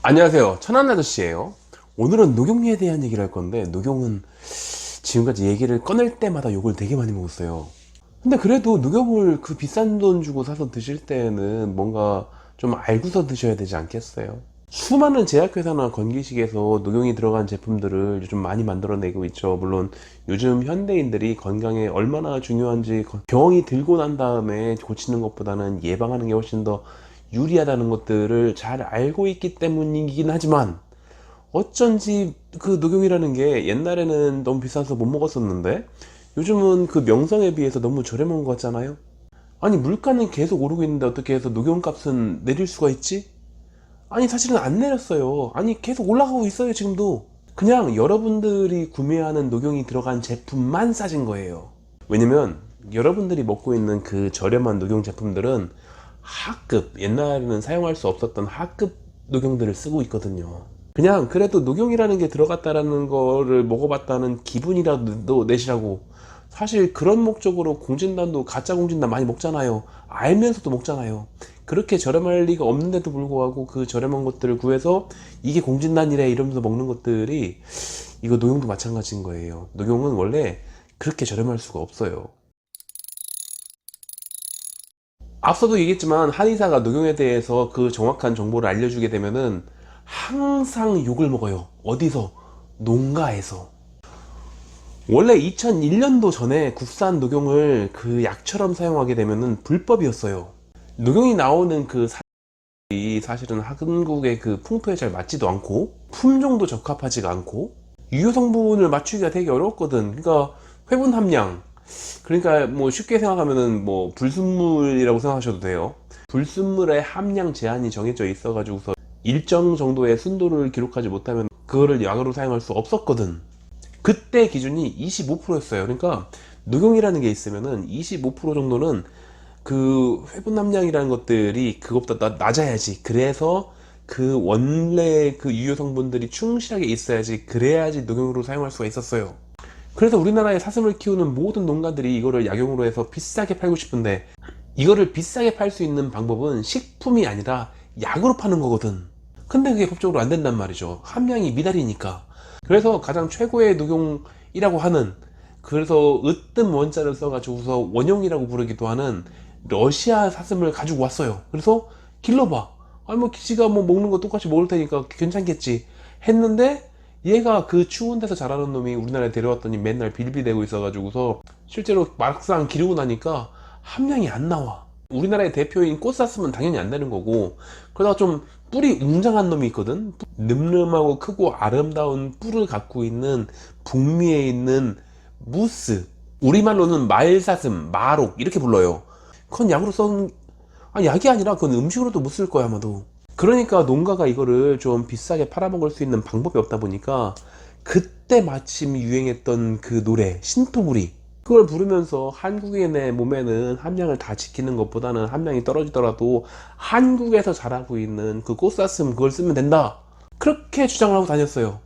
안녕하세요. 천안 아저씨예요. 오늘은 녹용에 대한 얘기를 할 건데, 녹용은 지금까지 얘기를 꺼낼 때마다 욕을 되게 많이 먹었어요. 근데 그래도 녹용을 그 비싼 돈 주고 사서 드실 때는 뭔가 좀 알고서 드셔야 되지 않겠어요? 수많은 제약회사나 건기식에서 녹용이 들어간 제품들을 요즘 많이 만들어내고 있죠. 물론 요즘 현대인들이 건강에 얼마나 중요한지 병이 들고 난 다음에 고치는 것보다는 예방하는 게 훨씬 더 유리하다는 것들을 잘 알고 있기 때문이긴 하지만, 어쩐지 그 녹용이라는 게 옛날에는 너무 비싸서 못 먹었었는데 요즘은 그 명성에 비해서 너무 저렴한 것 같잖아요. 아니, 물가는 계속 오르고 있는데 어떻게 해서 녹용 값은 내릴 수가 있지? 아니, 사실은 안 내렸어요. 아니, 계속 올라가고 있어요 지금도. 그냥 여러분들이 구매하는 녹용이 들어간 제품만 싸진 거예요. 왜냐면 여러분들이 먹고 있는 그 저렴한 녹용 제품들은 하급, 옛날에는 사용할 수 없었던 하급 녹용들을 쓰고 있거든요. 그냥 그래도 녹용이라는 게 들어갔다라는 거를 먹어봤다는 기분이라도 내시라고. 사실 그런 목적으로 공진단도 가짜 공진단 많이 먹잖아요. 알면서도 먹잖아요. 그렇게 저렴할 리가 없는데도 불구하고 그 저렴한 것들을 구해서 이게 공진단이래 이러면서 먹는 것들이, 이거 녹용도 마찬가지인 거예요. 녹용은 원래 그렇게 저렴할 수가 없어요. 앞서도 얘기했지만 한의사가 녹용에 대해서 그 정확한 정보를 알려주게 되면은 항상 욕을 먹어요. 어디서? 농가에서. 원래 2001년도 전에 국산 녹용을 그 약처럼 사용하게 되면은 불법이었어요. 녹용이 나오는 그 사실이 사실은 한국의 그 풍토에 잘 맞지도 않고 품종도 적합하지가 않고 유효 성분을 맞추기가 되게 어렵거든. 그러니까 회분 함량, 그러니까 뭐 쉽게 생각하면은 뭐 불순물이라고 생각하셔도 돼요. 불순물의 함량 제한이 정해져 있어 가지고서 일정 정도의 순도를 기록하지 못하면 그거를 약으로 사용할 수 없었거든. 그때 기준이 25%였어요. 그러니까 녹용이라는 게 있으면은 25% 정도는 그 회분 함량이라는 것들이 그것보다 낮아야지. 그래서 그 원래 그 유효 성분들이 충실하게 있어야지. 그래야지 녹용으로 사용할 수가 있었어요. 그래서 우리나라에 사슴을 키우는 모든 농가들이 이거를 약용으로 해서 비싸게 팔고 싶은데, 이거를 비싸게 팔 수 있는 방법은 식품이 아니라 약으로 파는 거거든. 근데 그게 법적으로 안 된단 말이죠. 함량이 미달이니까. 그래서 가장 최고의 녹용이라고 하는, 그래서 으뜸 원자를 써가지고서 원용이라고 부르기도 하는 러시아 사슴을 가지고 왔어요. 그래서 길러봐. 아니 뭐 지가 뭐 먹는 거 똑같이 먹을 테니까 괜찮겠지 했는데, 얘가 그 추운 데서 자라는 놈이 우리나라에 데려왔더니 맨날 빌비대고 있어가지고서 실제로 막상 기르고 나니까 함량이 안 나와. 우리나라의 대표인 꽃사슴은 당연히 안 되는 거고, 그러다가 좀 뿔이 웅장한 놈이 있거든. 늠름하고 크고 아름다운 뿔을 갖고 있는 북미에 있는 무스, 우리말로는 말사슴, 마록 이렇게 불러요. 그건 약으로 써는, 아니 약이 아니라 그건 음식으로도 못 쓸 거야 아마도. 그러니까 농가가 이거를 좀 비싸게 팔아먹을 수 있는 방법이 없다 보니까 그때 마침 유행했던 그 노래 신토부리, 그걸 부르면서 한국인의 몸에는 함량을 다 지키는 것보다는 함량이 떨어지더라도 한국에서 자라고 있는 그 꽃사슴 그걸 쓰면 된다, 그렇게 주장을 하고 다녔어요.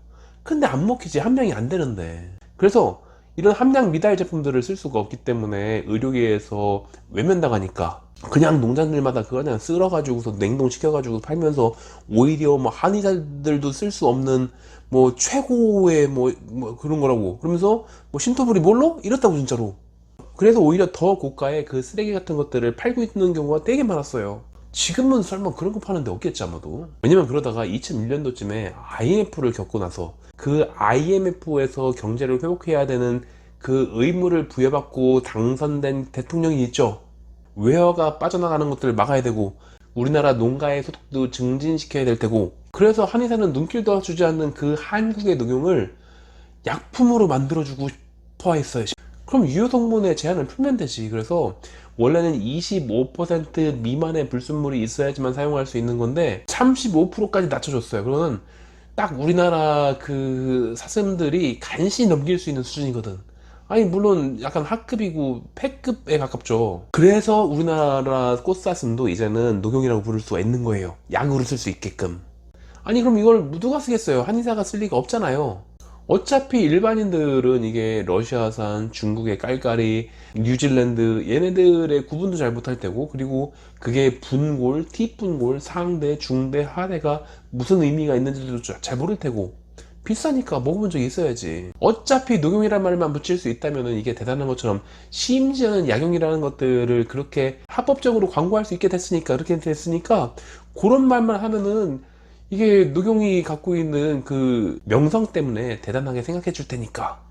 근데 안 먹히지, 함량이 안 되는데. 그래서 이런 함량 미달 제품들을 쓸 수가 없기 때문에 의료계에서 외면당하니까 그냥 농장들마다 그거 그냥 쓸어가지고서 냉동시켜가지고 팔면서, 오히려 뭐 한의사들도 쓸 수 없는 뭐 최고의 뭐 그런 거라고 그러면서 뭐 신토불이 뭘로? 이렇다고 진짜로. 그래서 오히려 더 고가의 그 쓰레기 같은 것들을 팔고 있는 경우가 되게 많았어요. 지금은 설마 그런 거 파는 데 없겠지 아마도. 왜냐면 그러다가 2001년도쯤에 IMF를 겪고 나서 그 IMF에서 경제를 회복해야 되는 그 의무를 부여받고 당선된 대통령이 있죠. 외화가 빠져나가는 것들을 막아야 되고 우리나라 농가의 소득도 증진시켜야 될 테고, 그래서 한의사는 눈길도 주지 않는 그 한국의 녹용을 약품으로 만들어주고 싶어 했어요. 그럼 유효 성분의 제한을 풀면 되지. 그래서 원래는 25% 미만의 불순물이 있어야지만 사용할 수 있는 건데 35%까지 낮춰줬어요. 그러면 딱 우리나라 그 사슴들이 간신히 넘길 수 있는 수준이거든. 아니 물론 약간 하급이고 폐급에 가깝죠. 그래서 우리나라 꽃사슴도 이제는 녹용이라고 부를 수가 있는 거예요. 약으로 쓸 수 있게끔. 아니 그럼 이걸 누가 쓰겠어요? 한의사가 쓸 리가 없잖아요. 어차피 일반인들은 이게 러시아산, 중국의 깔깔이, 뉴질랜드 얘네들의 구분도 잘 못할 테고, 그리고 그게 분골, 티분골, 상대, 중대, 하대가 무슨 의미가 있는지도 잘 모를 테고, 비싸니까 먹어본 적이 있어야지. 어차피 녹용이란 말만 붙일 수 있다면 이게 대단한 것처럼, 심지어는 약용이라는 것들을 그렇게 합법적으로 광고할 수 있게 됐으니까, 그렇게 됐으니까 그런 말만 하면은 이게 녹용이 갖고 있는 그 명성 때문에 대단하게 생각해 줄 테니까.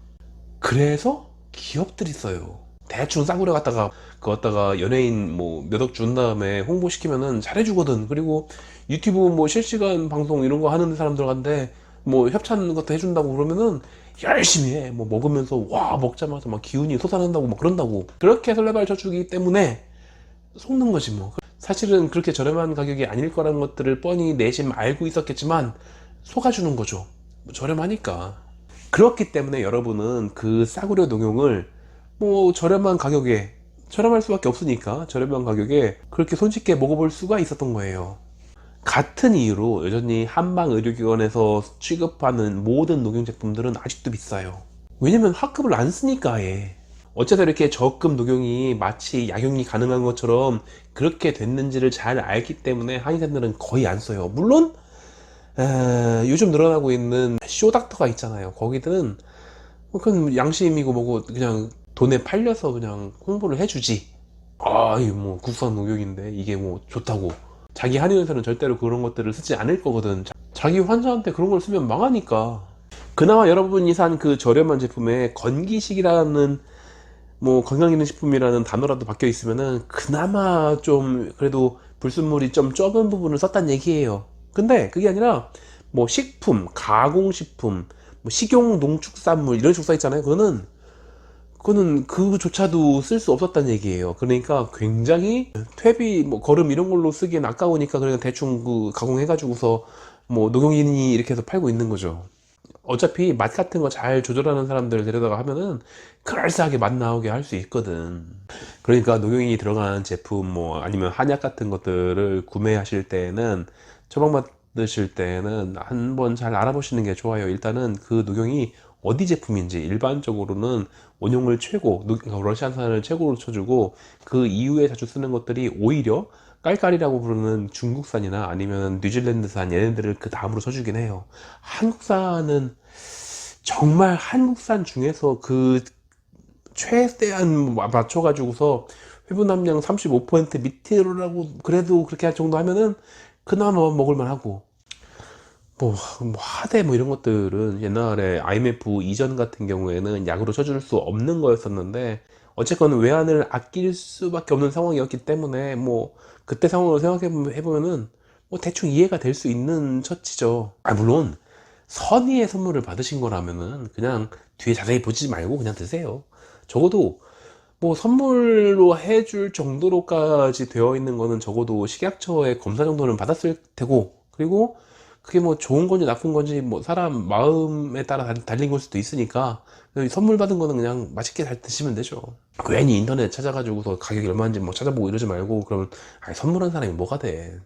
그래서 기업들이 써요. 대충 싸구려 갖다가 그거 갖다가 연예인 뭐 몇 억 준 다음에 홍보시키면은 잘해주거든. 그리고 유튜브 뭐 실시간 방송 이런 거 하는 사람들한테 뭐 협찬 것도 해준다고 그러면은 열심히 해. 뭐 먹으면서 와 먹자마자 막 기운이 솟아난다고 막 그런다고. 그렇게 설레발 쳐주기 때문에 속는 거지 뭐. 사실은 그렇게 저렴한 가격이 아닐 거라는 것들을 뻔히 내심 알고 있었겠지만 속아주는 거죠. 뭐 저렴하니까. 그렇기 때문에 여러분은 그 싸구려 녹용을 뭐 저렴한 가격에, 저렴할 수밖에 없으니까 저렴한 가격에 그렇게 손쉽게 먹어볼 수가 있었던 거예요. 같은 이유로 여전히 한방 의료기관에서 취급하는 모든 녹용 제품들은 아직도 비싸요. 왜냐면 합급을 안 쓰니까 아예. 어째서 이렇게 저급 녹용이 마치 약용이 가능한 것처럼 그렇게 됐는지를 잘 알기 때문에 한의사들은 거의 안 써요. 물론 요즘 늘어나고 있는 쇼닥터가 있잖아요. 거기든 그건 양심이고 뭐고 그냥 돈에 팔려서 그냥 홍보를 해주지. 아, 이 뭐 국산 녹용인데 이게 뭐 좋다고. 자기 한의원에서는 절대로 그런 것들을 쓰지 않을 거거든. 자기 환자한테 그런 걸 쓰면 망하니까. 그나마 여러분이 산 그 저렴한 제품에 건기식이라는 뭐 건강기능식품이라는 단어라도 박혀 있으면은 그나마 좀 그래도 불순물이 좀 적은 부분을 썼단 얘기예요. 근데 그게 아니라 뭐 식품, 가공식품, 뭐 식용 농축산물 이런 식으로 써 있잖아요. 그거는 그조차도 쓸 수 없었단 얘기예요. 그러니까 굉장히 퇴비, 뭐 거름 이런 걸로 쓰기엔 아까우니까 그냥 대충 그 가공해가지고서 뭐 녹용인이 이렇게 해서 팔고 있는 거죠. 어차피 맛 같은 거 잘 조절하는 사람들 데려다가 하면은 그럴싸하게 맛 나오게 할 수 있거든. 그러니까 녹용이 들어간 제품 뭐 아니면 한약 같은 것들을 구매하실 때는, 처방 받으실 때는 한번 잘 알아보시는 게 좋아요. 일단은 그 녹용이 어디 제품인지. 일반적으로는 원용을 최고, 러시아산을 최고로 쳐주고 그 이후에 자주 쓰는 것들이 오히려 깔깔이라고 부르는 중국산이나 아니면 뉴질랜드산 얘네들을 그 다음으로 쳐주긴 해요. 한국산은 정말 한국산 중에서 그 최대한 맞춰가지고서 회분 함량 35% 밑으로라고 그래도 그렇게 할 정도 하면은 그나마 먹을만 하고, 뭐 하대 뭐 이런 것들은 옛날에 IMF 이전 같은 경우에는 약으로 쳐줄 수 없는 거였었는데 어쨌건 외환을 아낄 수밖에 없는 상황이었기 때문에 뭐 그때 상황을 생각해 보면은 뭐 대충 이해가 될 수 있는 처치죠. 아, 물론 선의의 선물을 받으신 거라면은 그냥 뒤에 자세히 보지 말고 그냥 드세요. 적어도 뭐 선물로 해줄 정도로까지 되어 있는 거는 적어도 식약처의 검사 정도는 받았을 테고, 그리고 그게 뭐 좋은 건지 나쁜 건지 뭐 사람 마음에 따라 달린 걸 수도 있으니까 선물 받은 거는 그냥 맛있게 잘 드시면 되죠. 괜히 인터넷 찾아가지고서 가격이 얼마인지 뭐 찾아보고 이러지 말고, 그러면 아니, 선물한 사람이 뭐가 돼.